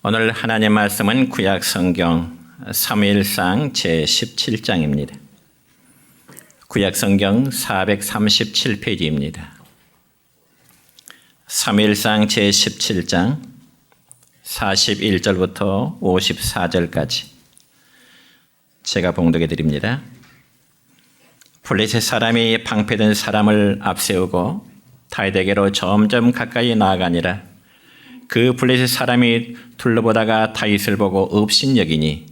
오늘 하나님 말씀은 구약 성경 사무엘상 제17장입니다. 구약 성경 437페이지입니다. 사무엘상 제17장 41절부터 54절까지 제가 봉독해 드립니다. 블레셋 사람이 방패든 사람을 앞세우고 다윗에게로 점점 가까이 나아가니라. 그 블레셋 사람이 둘러보다가 다윗을 보고 업신여기니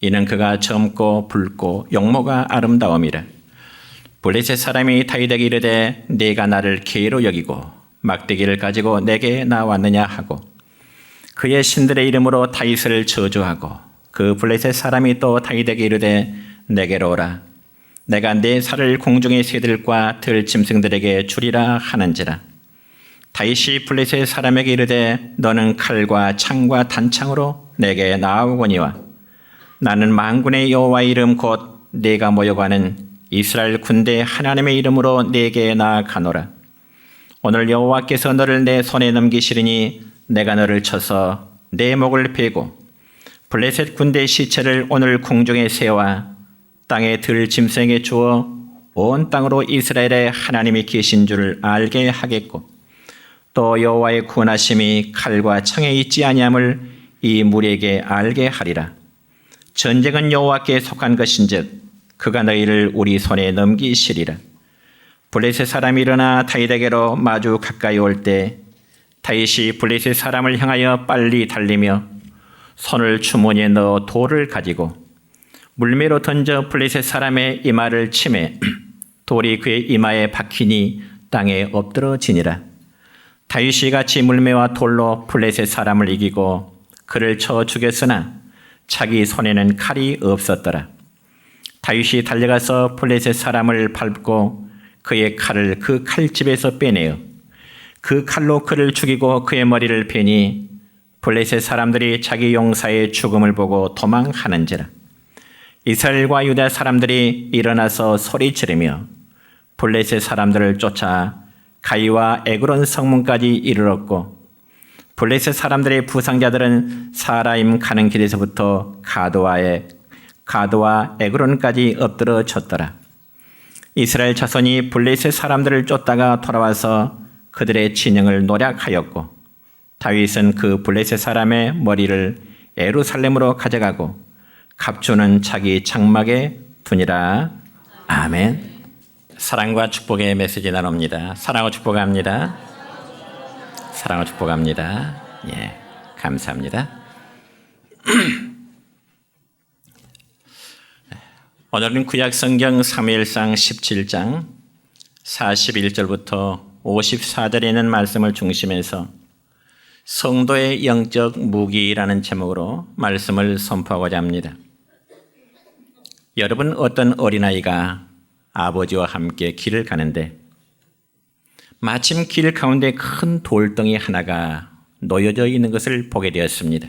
이는 그가 젊고 붉고 용모가 아름다움이라. 블레셋 사람이 다윗에게 이르되 네가 나를 개로 여기고 막대기를 가지고 내게 나왔느냐 하고 그의 신들의 이름으로 다윗을 저주하고 그 블레셋 사람이 또 다윗에게 이르되 내게로 오라. 내가 네 살을 공중의 새들과 들짐승들에게 주리라 하는지라. 다윗이 블레셋 사람에게 이르되 너는 칼과 창과 단창으로 내게 나아오거니와 나는 만군의 여호와의 이름 곧 네가 모여가는 이스라엘 군대 하나님의 이름으로 네게 나아가노라. 오늘 여호와께서 너를 내 손에 넘기시리니 내가 너를 쳐서 내 목을 베고 블레셋 군대의 시체를 오늘 공중의 새와 땅의 들짐승에게 주어 온 땅으로 이스라엘의 하나님이 계신 줄 알게 하겠고 또 여호와의 구원하심이 칼과 창에 있지 아니함을 이 무리에게 알게 하리라. 전쟁은 여호와께 속한 것인즉 그가 너희를 우리 손에 넘기시리라. 블레셋 사람이 일어나 다윗에게로 마주 가까이 올 때 다윗이 블레셋 사람을 향하여 빨리 달리며 손을 주머니에 넣어 돌을 가지고 물매로 던져 블레셋 사람의 이마를 치매 돌이 그의 이마에 박히니 땅에 엎드러지니라. 다윗이 같이 물매와 돌로 블레셋 사람을 이기고 그를 쳐 죽였으나 자기 손에는 칼이 없었더라. 다윗이 달려가서 블레셋 사람을 밟고 그의 칼을 그 칼집에서 빼내어 그 칼로 그를 죽이고 그의 머리를 베니 블레셋 사람들이 자기 용사의 죽음을 보고 도망하는지라. 이스라엘과 유다 사람들이 일어나서 소리 지르며 블레셋 사람들을 쫓아 가이와 에그론 성문까지 이르렀고 블레셋 사람들의 부상자들은 사라임 가는 길에서부터 가도와 에그론까지 엎드러졌더라. 이스라엘 자손이 블레셋 사람들을 쫓다가 돌아와서 그들의 진영을 노략하였고 다윗은 그 블레셋 사람의 머리를 예루살렘으로 가져가고 갑주는 자기 장막에 두니라. 아멘. 사랑과 축복의 메시지 나눕니다. 사랑하고 축복합니다. 사랑하고 축복합니다. 예, 감사합니다. 오늘은 구약 성경 사무엘상 17장 41절부터 54절에 있는 말씀을 중심해서 성도의 영적 무기라는 제목으로 말씀을 선포하고자 합니다. 여러분, 어떤 어린아이가 아버지와 함께 길을 가는데 마침 길 가운데 큰 돌덩이 하나가 놓여져 있는 것을 보게 되었습니다.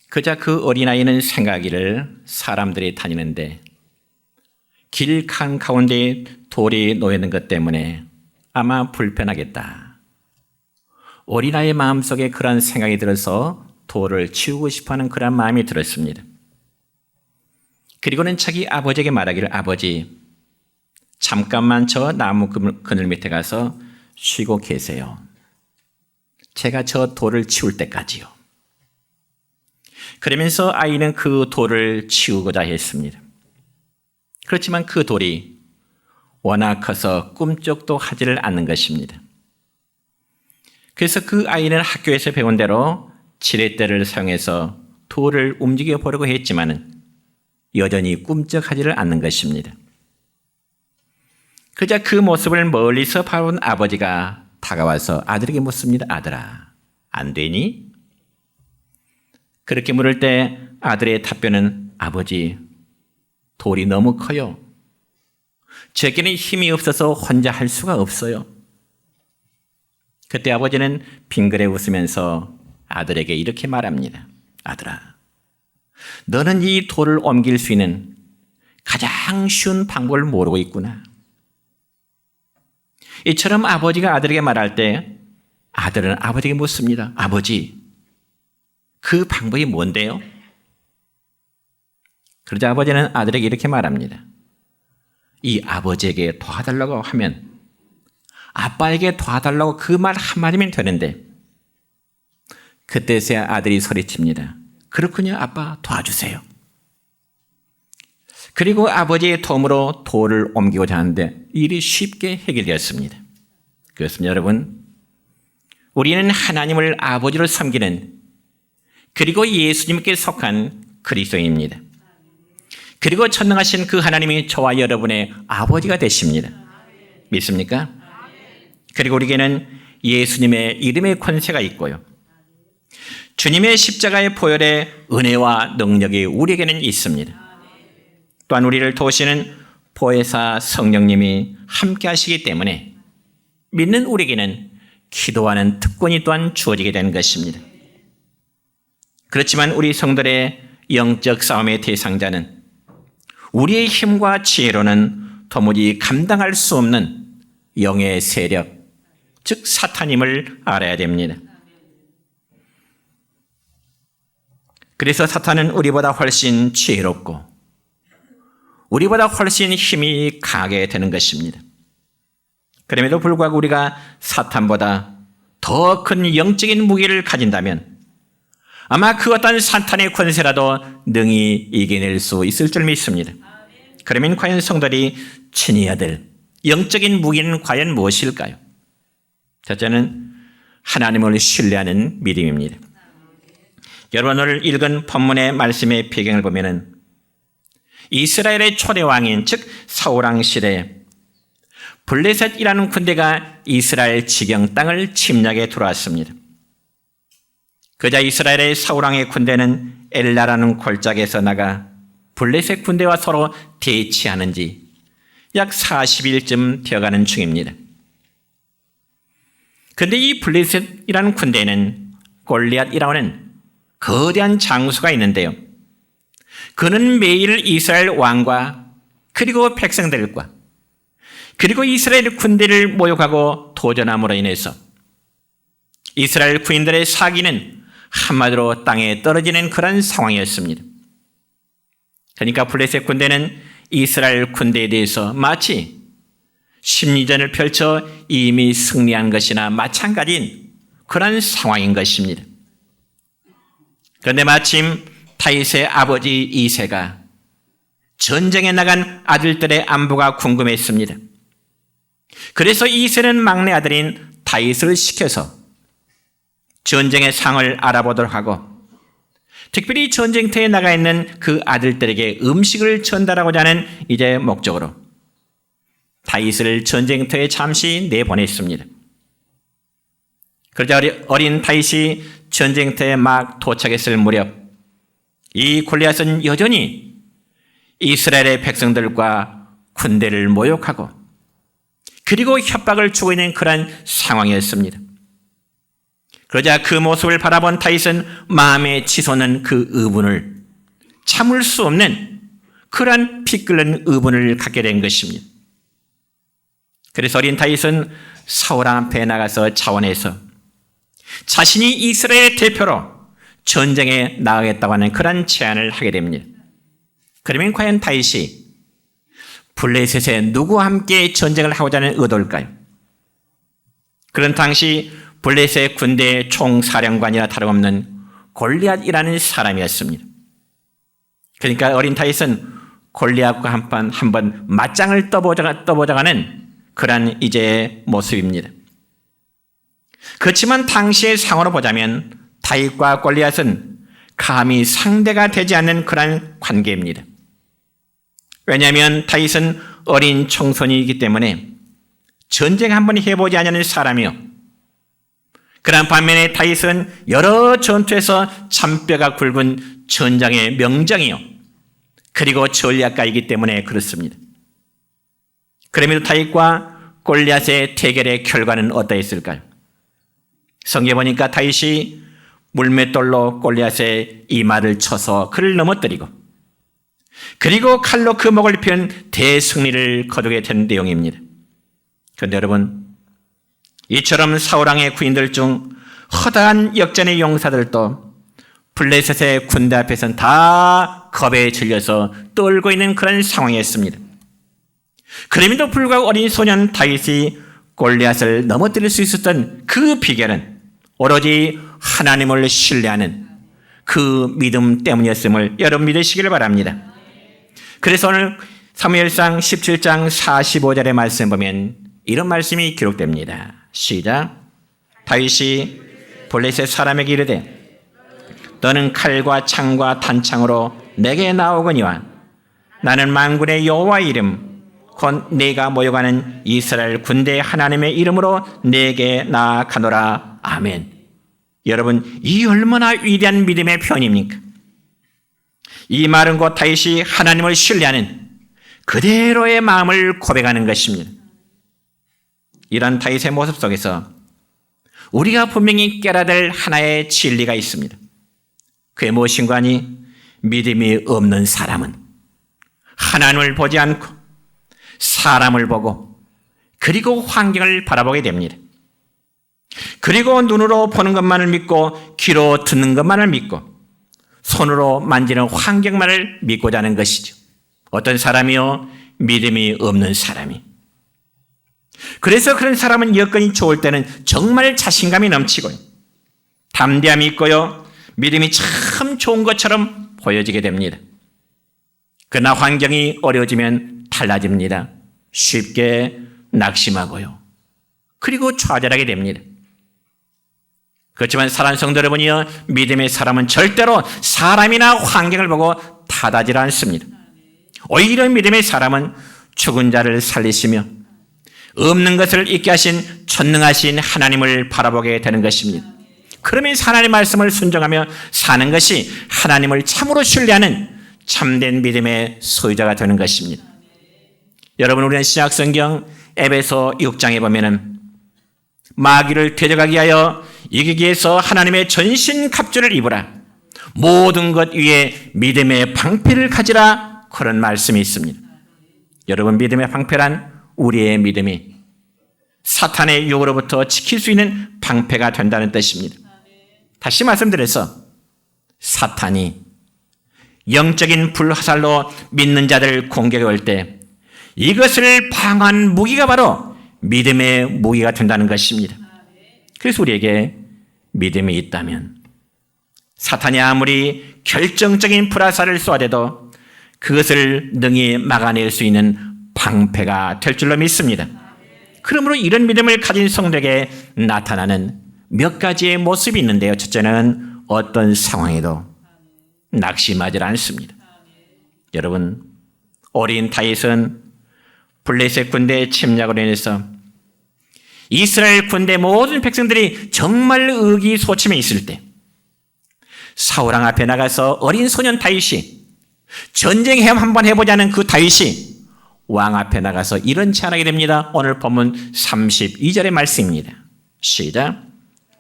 그자 그 어린아이는 생각하기를 사람들이 다니는데 길 가운데 돌이 놓여 있는 것 때문에 아마 불편하겠다. 어린아이의 마음속에 그런 생각이 들어서 돌을 치우고 싶어하는 그런 마음이 들었습니다. 그리고는 자기 아버지에게 말하기를 아버지, 잠깐만 저 나무 그늘 밑에 가서 쉬고 계세요. 제가 저 돌을 치울 때까지요. 그러면서 아이는 그 돌을 치우고자 했습니다. 그렇지만 그 돌이 워낙 커서 꿈쩍도 하지를 않는 것입니다. 그래서 그 아이는 학교에서 배운 대로 지렛대를 사용해서 돌을 움직여 보려고 했지만은 여전히 꿈쩍하지를 않는 것입니다. 그저 그 모습을 멀리서 바라본 아버지가 다가와서 아들에게 묻습니다. 아들아, 안 되니? 그렇게 물을 때 아들의 답변은 아버지, 돌이 너무 커요. 제게는 힘이 없어서 혼자 할 수가 없어요. 그때 아버지는 빙그레 웃으면서 아들에게 이렇게 말합니다. 아들아, 너는 이 돌을 옮길 수 있는 가장 쉬운 방법을 모르고 있구나. 이처럼 아버지가 아들에게 말할 때 아들은 아버지에게 묻습니다. 아버지, 그 방법이 뭔데요? 그러자 아버지는 아들에게 이렇게 말합니다. 이 아버지에게 도와달라고 하면 아빠에게 도와달라고 그 말 한마디면 되는데 그때서야 아들이 소리칩니다. 그렇군요, 아빠 도와주세요. 그리고 아버지의 도움으로 돌을 옮기고자 하는데 일이 쉽게 해결되었습니다. 그렇습니다, 여러분. 우리는 하나님을 아버지로 섬기는 그리고 예수님께 속한 그리스도인입니다. 그리고 전능하신 그 하나님이 저와 여러분의 아버지가 되십니다. 믿습니까? 그리고 우리에게는 예수님의 이름의 권세가 있고요. 주님의 십자가의 보혈의 은혜와 능력이 우리에게는 있습니다. 또한 우리를 도우시는 보혜사 성령님이 함께 하시기 때문에 믿는 우리에게는 기도하는 특권이 또한 주어지게 되는 것입니다. 그렇지만 우리 성도의 영적 싸움의 대상자는 우리의 힘과 지혜로는 도무지 감당할 수 없는 영의 세력, 즉 사탄임을 알아야 됩니다. 그래서 사탄은 우리보다 훨씬 지혜롭고 우리보다 훨씬 힘이 강하게 되는 것입니다. 그럼에도 불구하고 우리가 사탄보다 더 큰 영적인 무기를 가진다면 아마 그 어떤 사탄의 권세라도 능히 이겨낼 수 있을 줄 믿습니다. 그러면 과연 성도들이 친히 얻을 영적인 무기는 과연 무엇일까요? 첫째는 하나님을 신뢰하는 믿음입니다. 여러분 오늘 읽은 본문의 말씀의 배경을 보면은 이스라엘의 초대 왕인 즉 사울왕 시대에 블레셋이라는 군대가 이스라엘 지경 땅을 침략해 들어왔습니다. 그자 이스라엘의 사울왕의 군대는 엘라라는 골짜기에서 나가 블레셋 군대와 서로 대치하는 지 약 40일쯤 되어가는 중입니다. 그런데 이 블레셋이라는 군대에는 골리앗이라는 거대한 장수가 있는데요. 그는 매일 이스라엘 왕과 그리고 백성들과 그리고 이스라엘 군대를 모욕하고 도전함으로 인해서 이스라엘 군인들의 사기는 한마디로 땅에 떨어지는 그런 상황이었습니다. 그러니까 블레셋 군대는 이스라엘 군대에 대해서 마치 심리전을 펼쳐 이미 승리한 것이나 마찬가지인 그런 상황인 것입니다. 그런데 마침 다윗의 아버지 이새가 전쟁에 나간 아들들의 안부가 궁금했습니다. 그래서 이새는 막내 아들인 다윗을 시켜서 전쟁의 상을 알아보도록 하고 특별히 전쟁터에 나가 있는 그 아들들에게 음식을 전달하고자 하는 이제 목적으로 다윗을 전쟁터에 잠시 내보냈습니다. 그러자 어린 다윗이 전쟁터에 막 도착했을 무렵 이 골리앗은 여전히 이스라엘의 백성들과 군대를 모욕하고 그리고 협박을 주고 있는 그런 상황이었습니다. 그러자 그 모습을 바라본 다윗은 마음에 치솟는 그 의분을 참을 수 없는 그러한 피 끓는 의분을 갖게 된 것입니다. 그래서 어린 다윗은 사울 앞에 나가서 자원해서 자신이 이스라엘의 대표로 전쟁에 나가겠다고 하는 그런 제안을 하게 됩니다. 그러면 과연 다윗이 블레셋에 누구와 함께 전쟁을 하고자 하는 의도일까요? 그런 당시 블레셋 군대의 총사령관이나 다름없는 골리앗이라는 사람이었습니다. 그러니까 어린 다윗은 골리앗과 한번 맞짱을 떠보자가는 그런 이제 모습입니다. 그렇지만 당시의 상황으로 보자면 다윗과 골리앗은 감히 상대가 되지 않는 그런 관계입니다. 왜냐하면 다윗은 어린 청소년이기 때문에 전쟁 한번 해보지 않은 사람이요. 그런 반면에 다윗은 여러 전투에서 잔뼈가 굵은 전장의 명장이요. 그리고 전략가이기 때문에 그렇습니다. 그럼에도 다윗과 골리앗의 대결의 결과는 어떠했을까요? 성경에 보니까 다윗이 물맷돌로 골리앗의 이마를 쳐서 그를 넘어뜨리고 그리고 칼로 그 목을 편 대승리를 거두게 된 내용입니다. 그런데 여러분 이처럼 사울왕의 군인들 중 허다한 역전의 용사들도 블레셋의 군대 앞에서는 다 겁에 질려서 떨고 있는 그런 상황이었습니다. 그럼에도 불구하고 어린 소년 다윗이 골리앗을 넘어뜨릴 수 있었던 그 비결은 오로지 하나님을 신뢰하는 그 믿음 때문이었음을 여러분 믿으시기를 바랍니다. 그래서 오늘 사무엘상 17장 45절의 말씀 보면 이런 말씀이 기록됩니다. 시작. 다윗이 블레셋 사람에게 이르되 너는 칼과 창과 단창으로 내게 나오거니와 나는 만군의 여호와의 이름 곧 네가 모여가는 이스라엘 군대의 하나님의 이름으로 내게 나아가노라. 아멘. 여러분, 이 얼마나 위대한 믿음의 표현입니까? 이 말은 곧 다윗이 하나님을 신뢰하는 그대로의 마음을 고백하는 것입니다. 이런 다윗의 모습 속에서 우리가 분명히 깨달아야 될 하나의 진리가 있습니다. 그게 무엇인가 하니 믿음이 없는 사람은 하나님을 보지 않고 사람을 보고 그리고 환경을 바라보게 됩니다. 그리고 눈으로 보는 것만을 믿고 귀로 듣는 것만을 믿고 손으로 만지는 환경만을 믿고자 하는 것이죠. 어떤 사람이요? 믿음이 없는 사람이. 그래서 그런 사람은 여건이 좋을 때는 정말 자신감이 넘치고요. 담대함이 있고요. 믿음이 참 좋은 것처럼 보여지게 됩니다. 그러나 환경이 어려워지면 달라집니다. 쉽게 낙심하고요. 그리고 좌절하게 됩니다. 그렇지만 사랑하는 성도 여러분이요, 믿음의 사람은 절대로 사람이나 환경을 보고 타다질 않습니다. 오히려 믿음의 사람은 죽은 자를 살리시며 없는 것을 있게 하신 전능하신 하나님을 바라보게 되는 것입니다. 그러면서 하나님의 말씀을 순종하며 사는 것이 하나님을 참으로 신뢰하는 참된 믿음의 소유자가 되는 것입니다. 여러분, 우리는 신약성경 에베소 6장에 보면은 마귀를 대적하기 위하여 이기기 위해서 하나님의 전신갑주를 입으라. 모든 것 위에 믿음의 방패를 가지라. 그런 말씀이 있습니다. 여러분, 믿음의 방패란 우리의 믿음이 사탄의 유혹으로부터 지킬 수 있는 방패가 된다는 뜻입니다. 다시 말씀드려서 사탄이 영적인 불화살로 믿는 자들 공격에 올 때 이것을 방어한 무기가 바로 믿음의 무기가 된다는 것입니다. 그래서 우리에게 믿음이 있다면 사탄이 아무리 결정적인 불화살을 쏘아대도 그것을 능히 막아낼 수 있는 방패가 될 줄로 믿습니다. 그러므로 이런 믿음을 가진 성도에게 나타나는 몇 가지의 모습이 있는데요. 첫째는 어떤 상황에도 낙심하지 않습니다. 여러분, 어린 다윗은 블레셋 군대의 침략으로 인해서 이스라엘 군대 모든 백성들이 정말 의기소침해 있을 때 사울왕 앞에 나가서 어린 소년 다윗이 전쟁 한번 해보자는 그 다윗이 왕 앞에 나가서 이런 제안하게 됩니다. 오늘 본문 32절의 말씀입니다. 시작.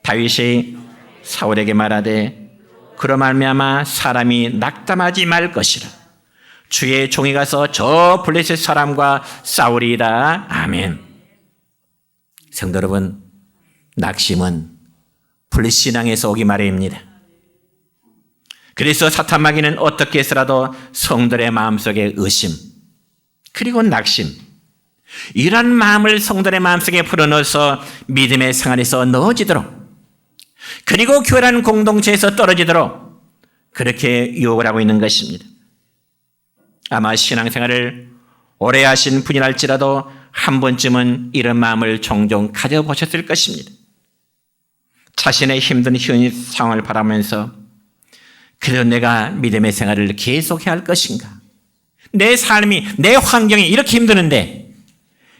다윗이 사울에게 말하되 그로 말미암아 사람이 낙담하지 말 것이라. 주의 종이 가서 저 블레셋 사람과 싸우리이다. 아멘. 성도 여러분, 낙심은 불신앙에서 오기 마련입니다. 그래서 사탄 마귀는 어떻게 해서라도 성도의 마음속에 의심 그리고 낙심 이런 마음을 성도의 마음속에 풀어넣어서 믿음의 상 안에서 넣어지도록 그리고 교회라는 공동체에서 떨어지도록 그렇게 유혹을 하고 있는 것입니다. 아마 신앙생활을 오래 하신 분이랄지라도 한 번쯤은 이런 마음을 종종 가져보셨을 것입니다. 자신의 힘든 현 상황을 바라보면서 그래도 내가 믿음의 생활을 계속해야 할 것인가? 내 삶이, 내 환경이 이렇게 힘드는데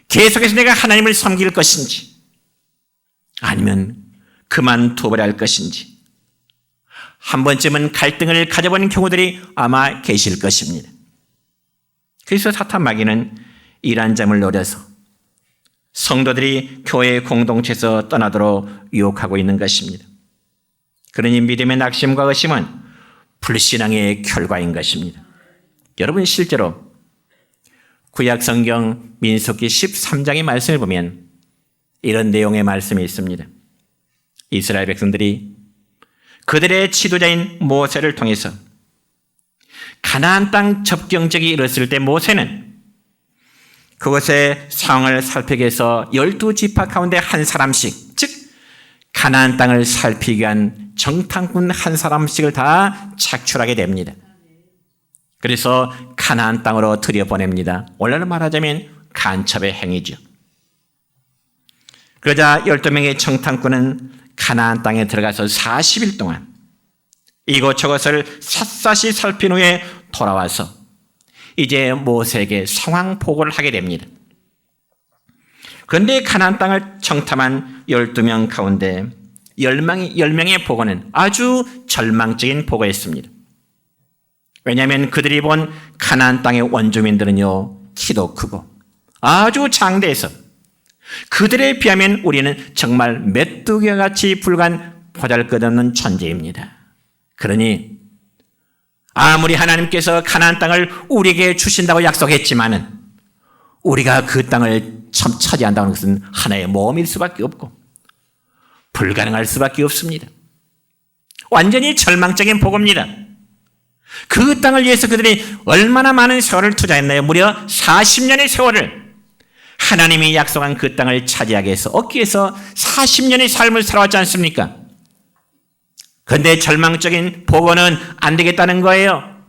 계속해서 내가 하나님을 섬길 것인지 아니면 그만둬버려야 할 것인지 한 번쯤은 갈등을 가져보는 경우들이 아마 계실 것입니다. 그래서 사탄 마귀는 이러한 점을 노려서 성도들이 교회 공동체에서 떠나도록 유혹하고 있는 것입니다. 그러니 믿음의 낙심과 의심은 불신앙의 결과인 것입니다. 여러분, 실제로 구약 성경 민수기 13장의 말씀을 보면 이런 내용의 말씀이 있습니다. 이스라엘 백성들이 그들의 지도자인 모세를 통해서 가나안 땅 접경적이 이뤘을 때 모세는 그곳의 상황을 살피기 위해서 12지파 가운데 한 사람씩, 즉 가나안 땅을 살피기 위한 정탐꾼 한 사람씩을 다 착출하게 됩니다. 그래서 가나안 땅으로 들여보냅니다. 원래는 말하자면 간첩의 행위죠. 그러자 12명의 정탐꾼은 가나안 땅에 들어가서 40일 동안 이곳저곳을 샅샅이 살핀 후에 돌아와서 이제 모세에게 상황 보고를 하게 됩니다. 그런데 가나안 땅을 정탐한 12명 가운데 10명의 보고는 아주 절망적인 보고였습니다. 왜냐하면 그들이 본 가나안 땅의 원주민들은요, 키도 크고 아주 장대해서 그들에 비하면 우리는 정말 메뚜기와 같이 불과한 보잘것없는 존재입니다. 그러니 아무리 하나님께서 가나안 땅을 우리에게 주신다고 약속했지만은 우리가 그 땅을 차지한다는 것은 하나의 모험일 수밖에 없고 불가능할 수밖에 없습니다. 완전히 절망적인 보고입니다. 그 땅을 위해서 그들이 얼마나 많은 세월을 투자했나요? 무려 40년의 세월을 하나님이 약속한 그 땅을 차지하기 위해서 얻기 위해서 40년의 삶을 살아왔지 않습니까? 그런데 절망적인 보고는 안 되겠다는 거예요.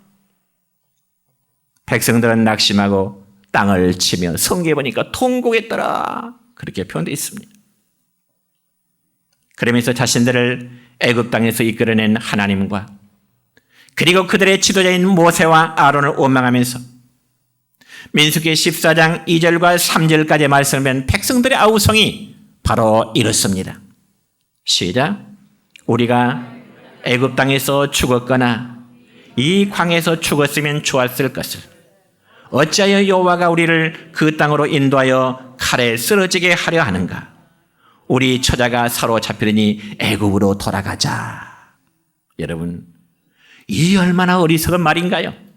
백성들은 낙심하고 땅을 치며 성경에 보니까 통곡했더라, 그렇게 표현되어 있습니다. 그러면서 자신들을 애굽 땅에서 이끌어낸 하나님과 그리고 그들의 지도자인 모세와 아론을 원망하면서 민수기 14장 2절과 3절까지의 말씀을 보면 백성들의 아우성이 바로 이렇습니다. 시작. 우리가 애굽 땅에서 죽었거나 이 광에서 죽었으면 좋았을 것을 어찌하여 여호와가 우리를 그 땅으로 인도하여 칼에 쓰러지게 하려 하는가? 우리 처자가 사로잡히려니 애굽으로 돌아가자. 여러분, 이 얼마나 어리석은 말인가요?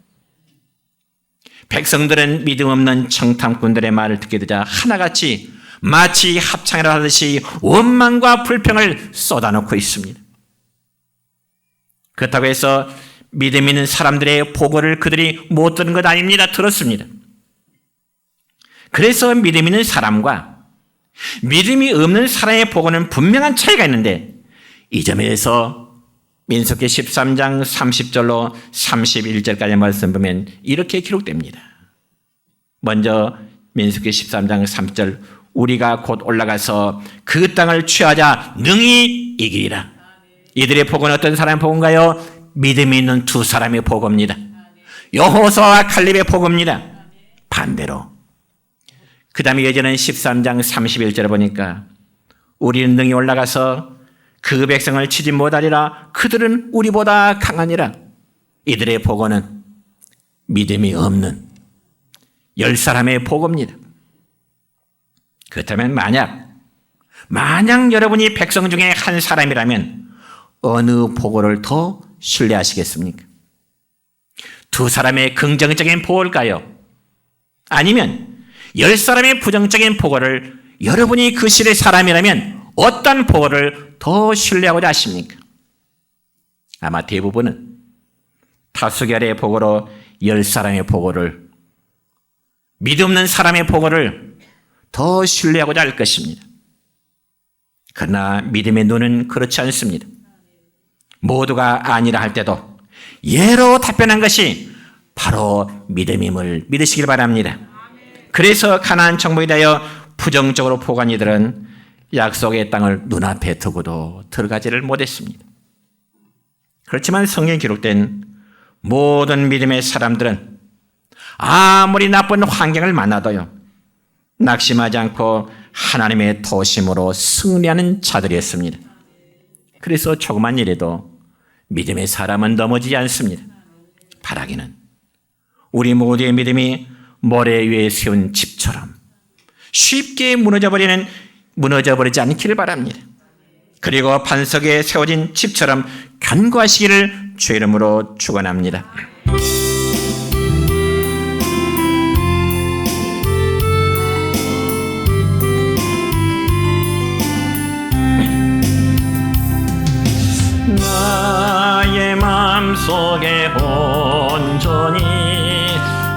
백성들은 믿음 없는 정탐꾼들의 말을 듣게 되자 하나같이 마치 합창을 하듯이 원망과 불평을 쏟아놓고 있습니다. 그렇다고 해서 믿음 있는 사람들의 보고를 그들이 못 들은 것 아닙니다. 들었습니다. 그래서 믿음 있는 사람과 믿음이 없는 사람의 보고는 분명한 차이가 있는데 이 점에서 민수기 13장 30절로 31절까지 말씀 보면 이렇게 기록됩니다. 먼저 민수기 13장 3절, 우리가 곧 올라가서 그 땅을 취하자 능히 이기리라. 이들의 보고는 어떤 사람의 보고인가요? 믿음이 있는 두 사람의 보고입니다. 여호수아와 칼렙의 보고입니다. 반대로 그 다음에 예전엔 13장 31절에 보니까 우리는 능히 올라가서 그 백성을 치지 못하리라. 그들은 우리보다 강하니라. 이들의 보고는 믿음이 없는 10사람의 보고입니다. 그렇다면 만약 여러분이 백성 중에 한 사람이라면 어느 보고를 더 신뢰하시겠습니까? 두 사람의 긍정적인 보고일까요? 아니면 10사람의 부정적인 보고를 여러분이 그 시대의 사람이라면 어떤 보고를 더 신뢰하고자 하십니까? 아마 대부분은 다수결의 보고로 10사람의 보고를, 믿음 없는 사람의 보고를 더 신뢰하고자 할 것입니다. 그러나 믿음의 눈은 그렇지 않습니다. 모두가 아니라 할 때도 예로 답변한 것이 바로 믿음임을 믿으시길 바랍니다. 그래서 가나안 정복에 대하여 부정적으로 보고한 이들은 약속의 땅을 눈앞에 두고도 들어가지를 못했습니다. 그렇지만 성경에 기록된 모든 믿음의 사람들은 아무리 나쁜 환경을 만나도요 낙심하지 않고 하나님의 도심으로 승리하는 자들이었습니다. 그래서 조그만 일에도 믿음의 사람은 넘어지지 않습니다. 바라기는 우리 모두의 믿음이 모래 위에 세운 집처럼 쉽게 무너져버리지 않기를 바랍니다. 그리고 반석에 세워진 집처럼 견고하시기를 주의 이름으로 축원합니다. 속에 온전히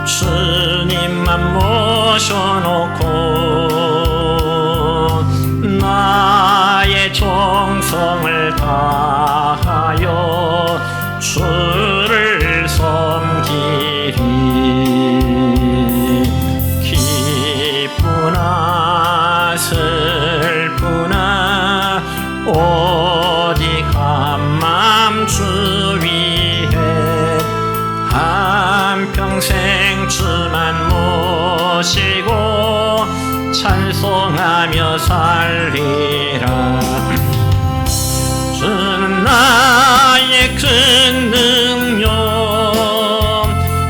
주님만 모셔놓고 나의 정성을 다하여 주를 섬기리. 기쁘나 슬프나 오직 한맘 주 위에 한평생 주만 모시고 찬송하며 살리라. 주는 나의 큰 능력,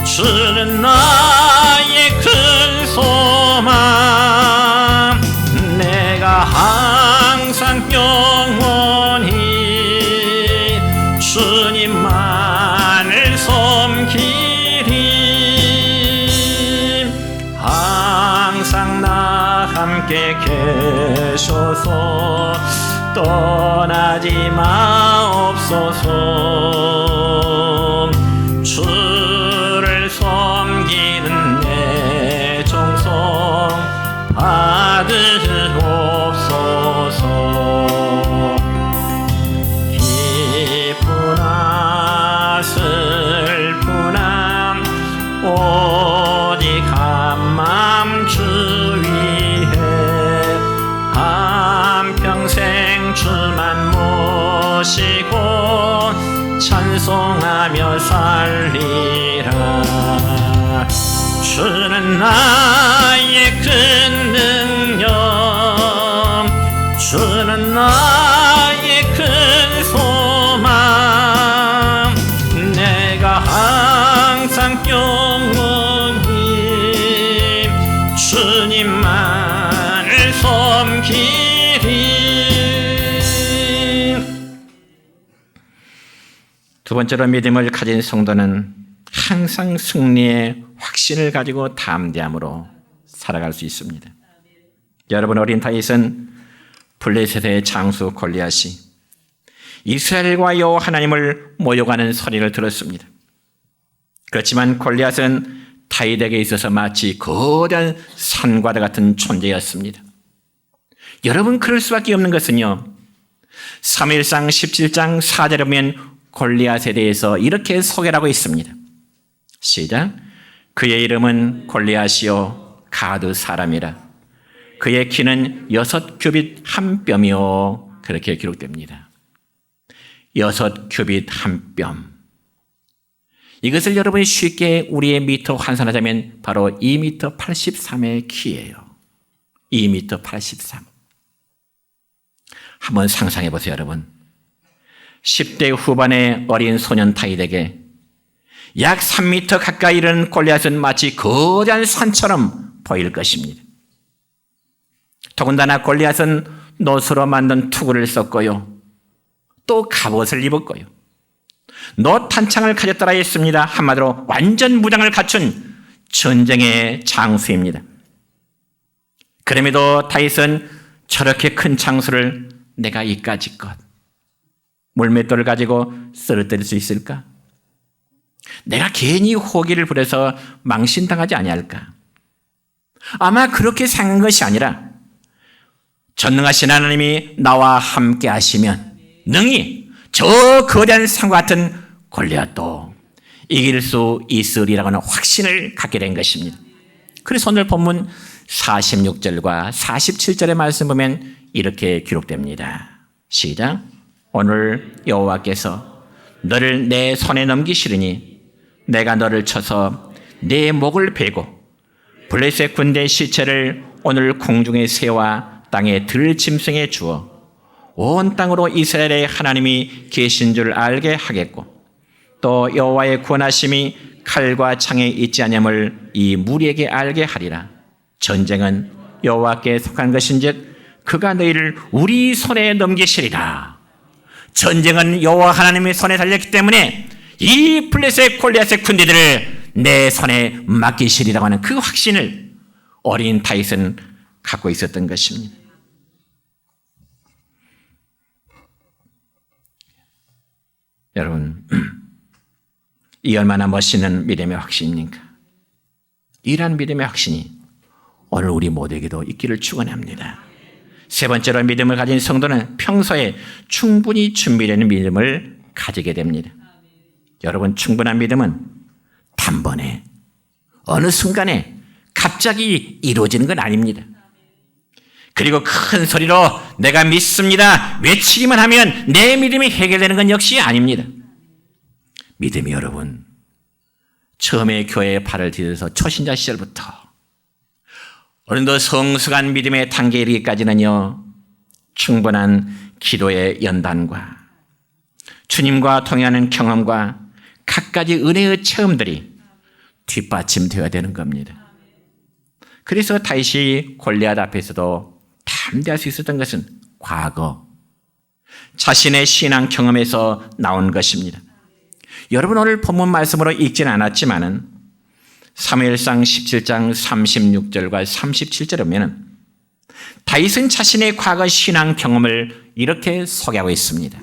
주는 나의 큰 소망, 내가 항상 영원히 주님만을 섬기리. 항상 나 함께 계셔서 떠나지 마옵소서. 주를 섬기는 내 정성 받으옵소서. 기쁘나 슬프나 오직 한맘 주 위에 한평생 주만 모시고 찬송하며 살리라. 주는 나의 큰 능력, 주는 나의 큰 소망, 내가 항상 영원히 주님만을 섬기리. 두 번째로 믿음을 가진 성도는 항상 승리의 확신을 가지고 담대함으로 살아갈 수 있습니다. 여러분, 어린 다윗은 블레셋의 장수 골리앗이 이스라엘과 여호와 하나님을 모욕하는 소리를 들었습니다. 그렇지만 골리앗은 다윗에게 있어서 마치 거대한 산과도 같은 존재였습니다. 여러분, 그럴 수밖에 없는 것은요, 사무엘상 17장 4절에 보면 골리앗에 대해서 이렇게 소개를 하고 있습니다. 시작. 그의 이름은 골리앗이요 가드 사람이라. 그의 키는 6규빗 한 뼘이요. 그렇게 기록됩니다. 6규빗 한 뼘. 이것을 여러분이 쉽게 우리의 미터 환산하자면 바로 2m 83의 키예요. 2m 83. 한번 상상해 보세요, 여러분. 10대 후반의 어린 소년 다윗에게 약 3m 가까이 이르는 골리앗은 마치 거대한 산처럼 보일 것입니다. 더군다나 골리앗은 노수로 만든 투구를 썼고요, 또 갑옷을 입었고요, 노 탄창을 가졌더라 했습니다. 한마디로 완전 무장을 갖춘 전쟁의 장수입니다. 그럼에도 다윗은 저렇게 큰 장수를 내가 이까짓 것 물맷돌을 가지고 쓰러뜨릴 수 있을까? 내가 괜히 호기를 부려서 망신당하지 아니할까? 아마 그렇게 생각한 것이 아니라 전능하신 하나님이 나와 함께 하시면 능히 저 거대한 산과 같은 골리앗도 이길 수 있으리라고는 확신을 갖게 된 것입니다. 그래서 오늘 본문 46절과 47절의 말씀 보면 이렇게 기록됩니다. 시작. 오늘 여호와께서 너를 내 손에 넘기시리니 내가 너를 쳐서 내 목을 베고 블레셋 군대 시체를 오늘 공중의 새와 땅의 들짐승에 주어 온 땅으로 이스라엘의 하나님이 계신 줄 알게 하겠고 또 여호와의 구원하심이 칼과 창에 있지 아니함을 이 무리에게 알게 하리라. 전쟁은 여호와께 속한 것인즉 그가 너희를 우리 손에 넘기시리라. 전쟁은 여호와 하나님의 손에 달렸기 때문에 이 블레셋 골리앗의 군대들을 내 손에 맡기시리라고 하는 그 확신을 어린 다윗은 갖고 있었던 것입니다. 여러분, 이 얼마나 멋있는 믿음의 확신입니까? 이러한 믿음의 확신이 오늘 우리 모두에게도 있기를 축원합니다. 세 번째로 믿음을 가진 성도는 평소에 충분히 준비되는 믿음을 가지게 됩니다. 여러분, 충분한 믿음은 단번에 어느 순간에 갑자기 이루어지는 건 아닙니다. 그리고 큰 소리로 내가 믿습니다 외치기만 하면 내 믿음이 해결되는 건 역시 아닙니다. 믿음이 여러분, 처음에 교회에 발을 디뎌서 초신자 시절부터 어느덧 성숙한 믿음의 단계에 이르기까지는요, 충분한 기도의 연단과 주님과 통하는 경험과 갖가지 은혜의 체험들이 뒷받침되어야 되는 겁니다. 그래서 다윗이 골리앗 앞에서도 담대할 수 있었던 것은 과거 자신의 신앙 경험에서 나온 것입니다. 여러분, 오늘 본문 말씀으로 읽지는 않았지만은 사무엘상 17장 36절과 37절에 보면은 다윗은 자신의 과거 신앙 경험을 이렇게 소개하고 있습니다.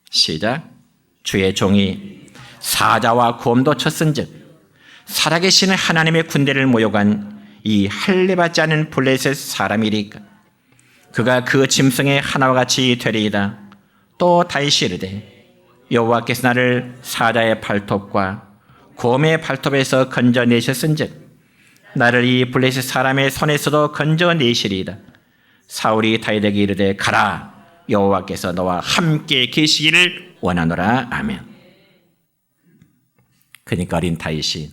시작. 주의 종이 사자와 곰도 쳤은즉 살아계시는 하나님의 군대를 모여간 이 할례받지 않은 블레셋 사람이리까 그가 그 짐승의 하나와 같이 되리이다. 또 다윗이 이르되 여호와께서 나를 사자의 발톱과 곰의 발톱에서 건져내셨은즉 나를 이 블레셋 사람의 손에서도 건져내시리이다. 사울이 다윗에게 이르되 가라, 여호와께서 너와 함께 계시기를 원하노라. 아멘. 그러니까 어린 다윗이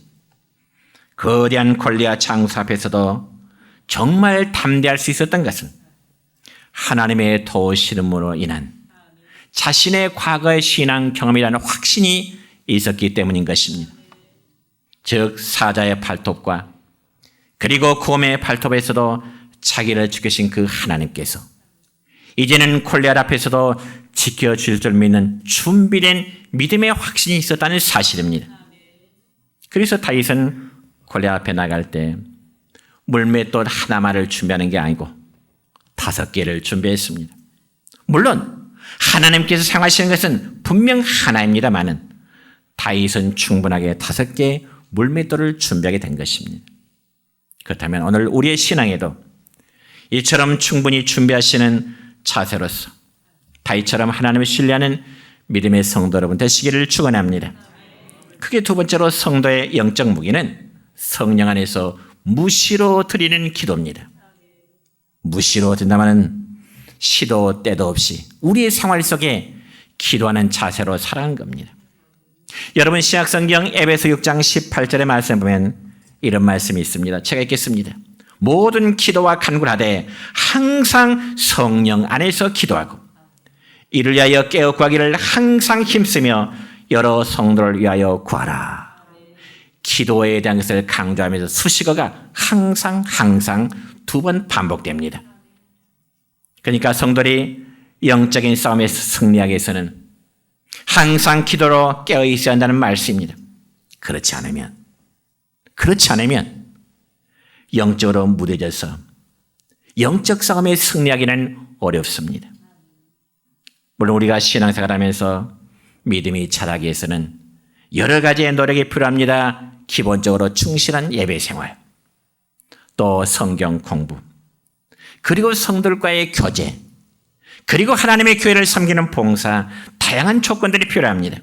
거대한 골리앗 장수 앞에서도 정말 담대할 수 있었던 것은 하나님의 도우심으로 인한 자신의 과거의 신앙 경험이라는 확신이 있었기 때문인 것입니다. 즉 사자의 발톱과 그리고 곰의 발톱에서도 자기를 지키신 그 하나님께서 이제는 골리앗 앞에서도 지켜줄 줄 믿는 준비된 믿음의 확신이 있었다는 사실입니다. 그래서 다윗은 골리앗 앞에 나갈 때 물맷돌 하나만을 준비하는 게 아니고 5개를 준비했습니다. 물론 하나님께서 사용하시는 것은 분명 하나입니다만은 다윗은 충분하게 5개 물맷돌을 준비하게 된 것입니다. 그렇다면 오늘 우리의 신앙에도 이처럼 충분히 준비하시는 자세로서 다윗처럼 하나님을 신뢰하는 믿음의 성도 여러분 되시기를 축원합니다. 크게 두 번째로 성도의 영적 무기는 성령 안에서 무시로 드리는 기도입니다. 무시로 드린다면 시도 때도 없이 우리의 생활 속에 기도하는 자세로 살아가는 겁니다. 여러분, 신약성경 에베소 6장 18절의 말씀 보면 이런 말씀이 있습니다. 제가 읽겠습니다. 모든 기도와 간구하되 항상 성령 안에서 기도하고 이를 위하여 깨어 구하기를 항상 힘쓰며 여러 성도를 위하여 구하라. 기도에 대한 것을 강조하면서 수식어가 항상 2번 반복됩니다. 그러니까 성도들이 영적인 싸움에서 승리하기 위해서는 항상 기도로 깨어 있어야 한다는 말씀입니다. 그렇지 않으면 영적으로 무뎌져서 영적 싸움에 승리하기는 어렵습니다. 물론 우리가 신앙생활하면서 믿음이 자라기 위해서는 여러 가지의 노력이 필요합니다. 기본적으로 충실한 예배생활, 또 성경 공부, 그리고 성도들과의 교제, 그리고 하나님의 교회를 섬기는 봉사, 다양한 조건들이 필요합니다.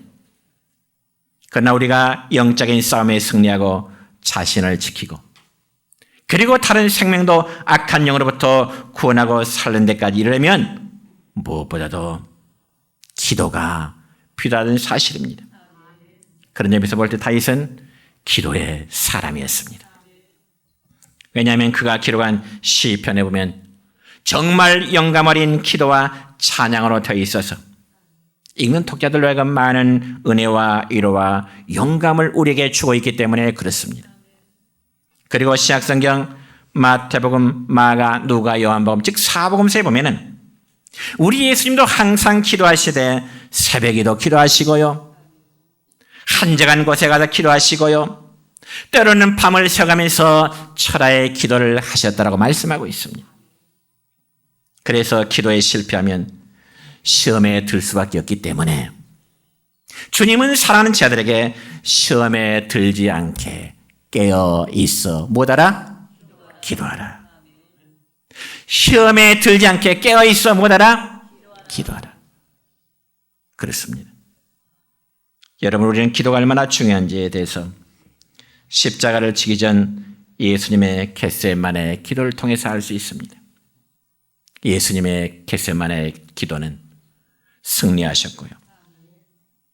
그러나 우리가 영적인 싸움에 승리하고 자신을 지키고 그리고 다른 생명도 악한 영으로부터 구원하고 살는 데까지 이르려면 무엇보다도 기도가 필요하다는 사실입니다. 그런 점에서 볼 때 다윗은 기도의 사람이었습니다. 왜냐하면 그가 기록한 시편에 보면 정말 영감 어린 기도와 찬양으로 되어 있어서 읽는 독자들로 하여금 많은 은혜와 위로와 영감을 우리에게 주고 있기 때문에 그렇습니다. 그리고 신약성경 마태복음, 마가, 누가, 요한복음 즉 사복음서에 보면은 우리 예수님도 항상 기도하시되 새벽에도 기도하시고요, 한적한 곳에 가서 기도하시고요, 때로는 밤을 새가면서 철야의 기도를 하셨다라고 말씀하고 있습니다. 그래서 기도에 실패하면 시험에 들 수밖에 없기 때문에 주님은 사랑하는 자들에게 시험에 들지 않게 깨어 있어 뭐하라? 기도하라. 시험에 들지 않게 깨어 있어 뭐하라? 기도하라. 그렇습니다. 여러분, 우리는 기도가 얼마나 중요한지에 대해서 십자가를 지기 전 예수님의 겟세마네 기도를 통해서 알 수 있습니다. 예수님의 겟세마네 기도는 승리하셨고요.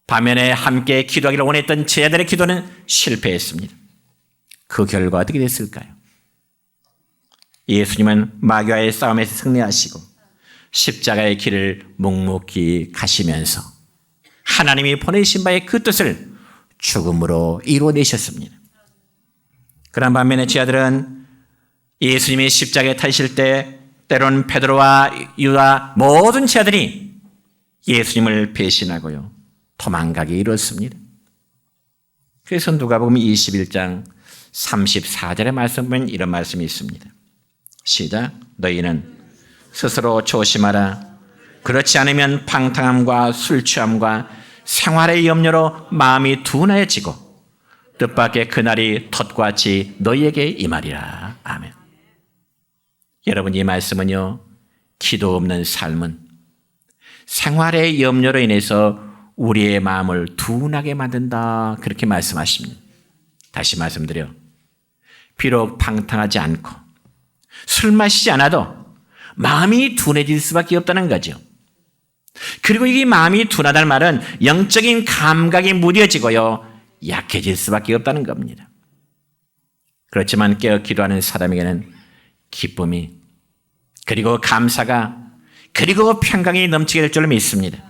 반면에 함께 기도하기를 원했던 제자들의 기도는 실패했습니다. 그 결과 어떻게 됐을까요? 예수님은 마귀와의 싸움에서 승리하시고 십자가의 길을 묵묵히 가시면서 하나님이 보내신 바의 그 뜻을 죽음으로 이루어내셨습니다. 그런 반면에 제자들은 예수님이 십자가에 타실 때 때로는 베드로와 유다 모든 제자들이 예수님을 배신하고요, 도망가게 이뤘습니다. 그래서 누가복음 21장 34절의 말씀 보면 이런 말씀이 있습니다. 시작. 너희는 스스로 조심하라. 그렇지 않으면 방탕함과 술 취함과 생활의 염려로 마음이 둔하여지고 뜻밖의 그날이 덫같이 너희에게 임하리라. 아멘. 여러분, 이 말씀은요, 기도 없는 삶은 생활의 염려로 인해서 우리의 마음을 둔하게 만든다, 그렇게 말씀하십니다. 다시 말씀드려, 비록 방탕하지 않고 술 마시지 않아도 마음이 둔해질 수밖에 없다는 거죠. 그리고 이 마음이 둔하다는 말은 영적인 감각이 무뎌지고요, 약해질 수밖에 없다는 겁니다. 그렇지만 깨어 기도하는 사람에게는 기쁨이, 그리고 감사가, 그리고 평강이 넘치게 될 줄로 믿습니다.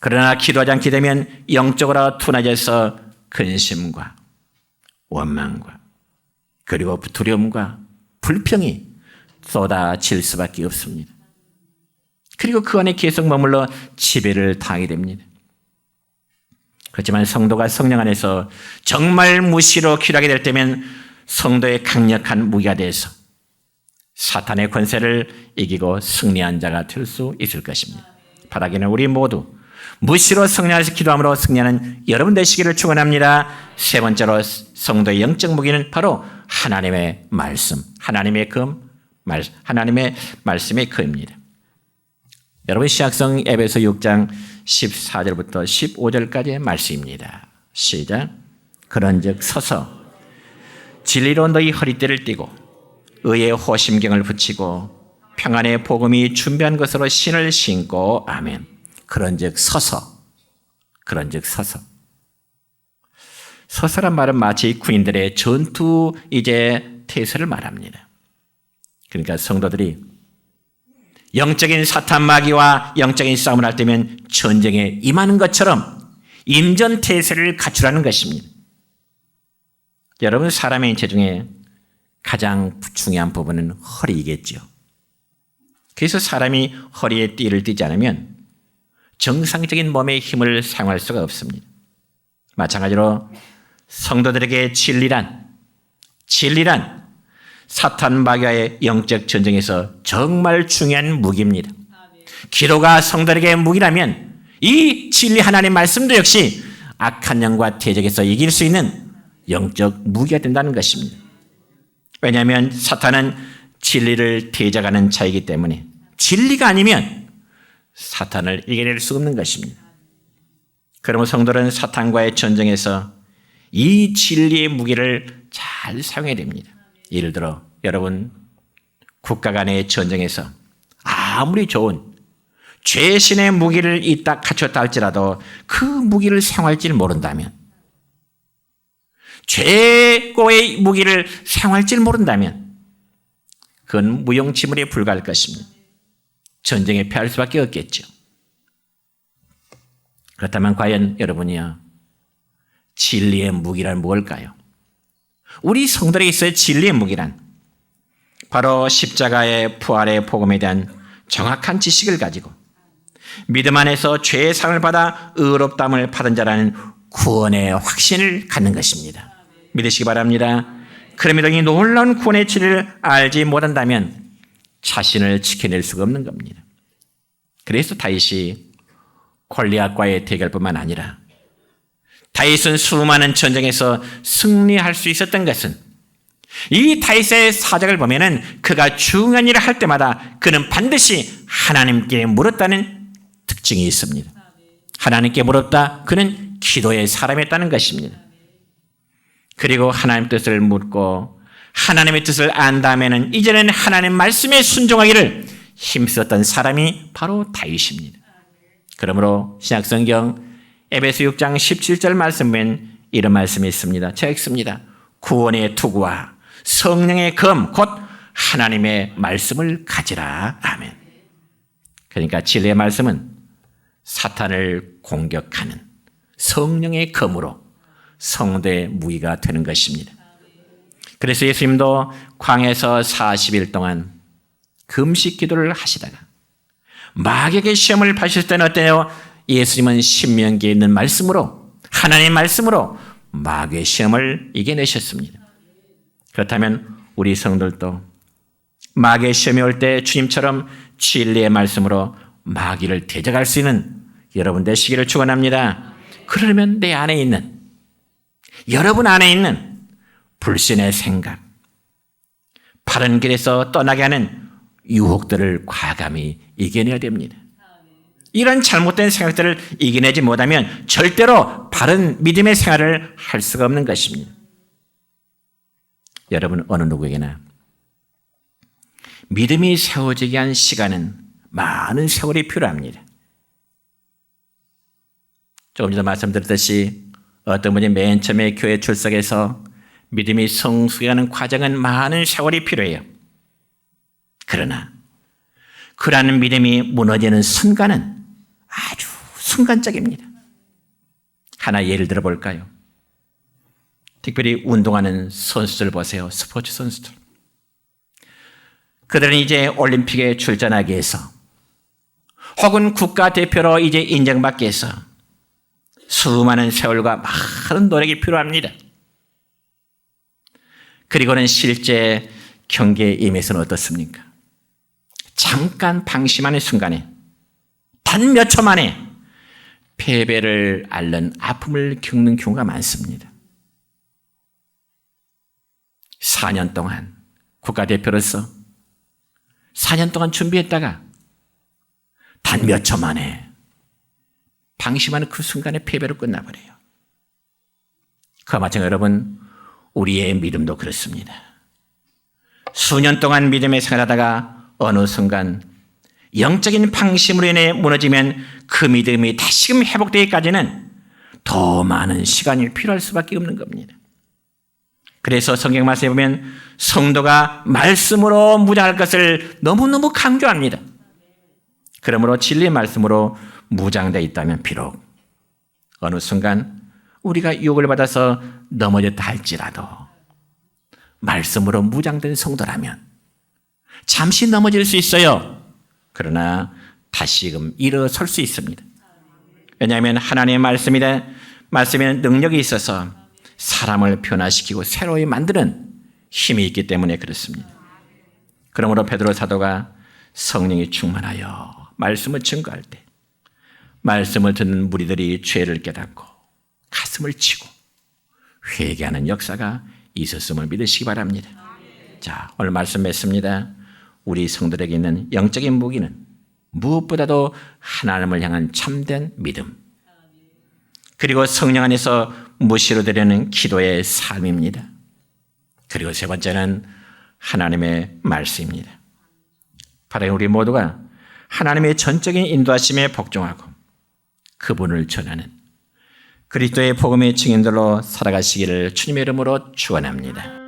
그러나 기도하지 않게 되면 영적으로 둔해져서 근심과 원망과 그리고 두려움과 불평이 쏟아질 수밖에 없습니다. 그리고 그 안에 계속 머물러 지배를 당하게 됩니다. 그렇지만 성도가 성령 안에서 정말 무시로 기도하게 될 때면 성도의 강력한 무기가 돼서 사탄의 권세를 이기고 승리한 자가 될 수 있을 것입니다. 바라기는 우리 모두 무시로 성령 안에서 기도함으로 승리하는 여러분 되시기를 축원합니다. 세 번째로 성도의 영적 무기는 바로 하나님의 말씀, 하나님의 말씀의 금입니다. 여러분, 시약성 에베소 6장 14절부터 15절까지의 말씀입니다. 시작. 그런즉 서서 진리로 너희 허리띠를 띠고 의의 호심경을 붙이고 평안의 복음이 준비한 것으로 신을 신고. 아멘. 그런즉 서서. 서서란 말은 마치 군인들의 전투 태세를 말합니다. 그러니까 성도들이 영적인 사탄 마귀와 영적인 싸움을 할 때면 전쟁에 임하는 것처럼 임전태세를 갖추라는 것입니다. 여러분, 사람의 인체 중에 가장 중요한 부분은 허리이겠죠. 그래서 사람이 허리에 띠를 띠지 않으면 정상적인 몸의 힘을 사용할 수가 없습니다. 마찬가지로 성도들에게 진리란 사탄 마귀와의 영적 전쟁에서 정말 중요한 무기입니다. 기도가 성도에게 무기라면 이 진리 하나님의 말씀도 역시 악한 영과 대적에서 이길 수 있는 영적 무기가 된다는 것입니다. 왜냐하면 사탄은 진리를 대적하는 자이기 때문에 진리가 아니면 사탄을 이겨낼 수 없는 것입니다. 그러면 성도는 사탄과의 전쟁에서 이 진리의 무기를 잘 사용해야 됩니다. 예를 들어 여러분, 국가 간의 전쟁에서 아무리 좋은 죄신의 무기를 있다 갖췄다 할지라도 그 무기를 사용할지 모른다면, 최고의 무기를 사용할지 모른다면 그건 무용지물에 불과할 것입니다. 전쟁에 패할 수밖에 없겠죠. 그렇다면 과연 여러분이요, 진리의 무기란 무엇일까요? 우리 성도에게 있어야 진리의 무기란 바로 십자가의 부활의 복음에 대한 정확한 지식을 가지고 믿음 안에서 죄의 상을 받아 의롭다함을 받은 자라는 구원의 확신을 갖는 것입니다. 믿으시기 바랍니다. 그럼에도 이 놀라운 구원의 진리를 알지 못한다면 자신을 지켜낼 수가 없는 겁니다. 그래서 다윗이 골리앗과의 대결뿐만 아니라 다윗은 수많은 전쟁에서 승리할 수 있었던 것은 이 다윗의 사적을 보면은 그가 중요한 일을 할 때마다 그는 반드시 하나님께 물었다는 특징이 있습니다. 하나님께 물었다. 그는 기도의 사람이었다는 것입니다. 그리고 하나님 뜻을 묻고 하나님의 뜻을 안 다음에는 이제는 하나님 말씀에 순종하기를 힘썼던 사람이 바로 다윗입니다. 그러므로 신약성경 에베소 6장 17절 말씀엔 이런 말씀이 있습니다. 제가 읽습니다. 구원의 투구와 성령의 검 곧 하나님의 말씀을 가지라. 아멘. 그러니까 진리의 말씀은 사탄을 공격하는 성령의 검으로 성도의 무기가 되는 것입니다. 그래서 예수님도 광야에서 40일 동안 금식 기도를 하시다가 마귀에게 시험을 받으실 때는 어때요? 예수님은 신명기에 있는 말씀으로 하나님의 말씀으로 마귀의 시험을 이겨내셨습니다. 그렇다면 우리 성도들도 마귀의 시험이 올 때 주님처럼 진리의 말씀으로 마귀를 대적할 수 있는 여러분 되시기를 축원합니다. 그러면 내 안에 있는 여러분 안에 있는 불신의 생각, 바른 길에서 떠나게 하는 유혹들을 과감히 이겨내야 됩니다. 이런 잘못된 생각들을 이겨내지 못하면 절대로 바른 믿음의 생활을 할 수가 없는 것입니다. 여러분 어느 누구에게나 믿음이 세워지게 한 시간은 많은 세월이 필요합니다. 조금 전에 말씀드렸듯이 어떤 분이 맨 처음에 교회 출석해서 믿음이 성숙해가는 과정은 많은 세월이 필요해요. 그러나 그러한 믿음이 무너지는 순간은 아주 순간적입니다. 하나 예를 들어 볼까요? 특별히 운동하는 선수들 보세요. 스포츠 선수들. 그들은 이제 올림픽에 출전하기 위해서 혹은 국가대표로 이제 인정받기 위해서 수많은 세월과 많은 노력이 필요합니다. 그리고는 실제 경기에 임해서는 어떻습니까? 잠깐 방심하는 순간에 단 몇 초 만에 패배를 앓는 아픔을 겪는 경우가 많습니다. 4년 동안 국가대표로서 4년 동안 준비했다가 단 몇 초 만에 방심하는 그 순간에 패배로 끝나버려요. 그와 마찬가지로 여러분 우리의 믿음도 그렇습니다. 수년 동안 믿음의 생활하다가 어느 순간 영적인 방심으로 인해 무너지면 그 믿음이 다시금 회복되기까지는 더 많은 시간이 필요할 수밖에 없는 겁니다. 그래서 성경 말씀에 보면 성도가 말씀으로 무장할 것을 너무너무 강조합니다. 그러므로 진리의 말씀으로 무장되어 있다면 비록 어느 순간 우리가 유혹을 받아서 넘어졌다 할지라도 말씀으로 무장된 성도라면 잠시 넘어질 수 있어요. 그러나 다시금 일어설 수 있습니다. 왜냐하면 하나님의 말씀에는 능력이 있어서 사람을 변화시키고 새로이 만드는 힘이 있기 때문에 그렇습니다. 그러므로 베드로 사도가 성령이 충만하여 말씀을 증거할 때 말씀을 듣는 무리들이 죄를 깨닫고 가슴을 치고 회개하는 역사가 있었음을 믿으시기 바랍니다. 자, 오늘 말씀 맺습니다. 우리 성도들에게 있는 영적인 무기는 무엇보다도 하나님을 향한 참된 믿음, 그리고 성령 안에서 무시로 되려는 기도의 삶입니다. 그리고 세 번째는 하나님의 말씀입니다. 바로 우리 모두가 하나님의 전적인 인도하심에 복종하고 그분을 전하는 그리스도의 복음의 증인들로 살아가시기를 주님의 이름으로 축원합니다.